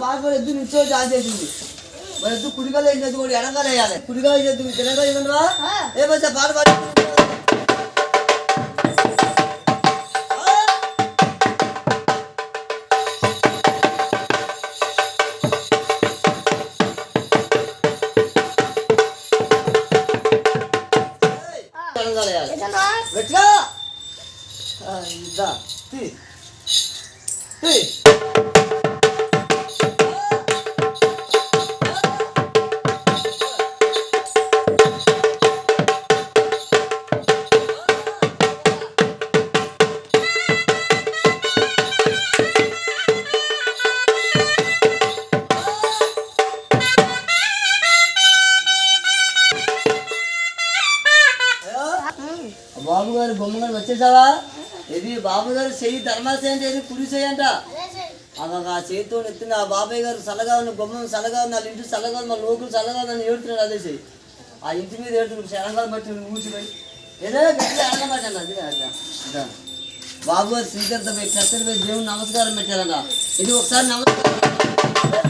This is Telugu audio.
పాస్పోర్ట్ ఎద్దు నుంచో జాయిన్ చేసింది మరి ఎద్దు కుడిగా వేసేది కూడా ఎనకాల వేయాలి కుడిగా వేసేది తెలంగాణ వేయకుండా ఏ మంచిగా పాట పాడి గట్టిగా ఇద్దా బాబు గారు బొమ్మ గారు వచ్చేసావా ఇది బాబు గారు చెయ్యి ధర్మాశయం చేసి కుడి చేయంట ఆ చేతితో ఎత్తున్న ఆ బాబాయ్ గారు చల్లగా ఉన్న బొమ్మ చల్లగా ఉంది వాళ్ళ ఇంటి చల్లగా ఉంది వాళ్ళ లోకులు చల్లగా ఉందని ఏడుతున్నాడు అదే చెయ్యి ఆ ఇంటి మీద ఏడుతున్నాడు శరంగాలు బట్టి ఊసిపోయి ఏదో గట్టిగా అనమాట అది బాబు గారు శ్రీకర్త పోయి కత్తెర పోయి దేవుని నమస్కారం పెట్టారంట ఇది ఒకసారి నమస్కారం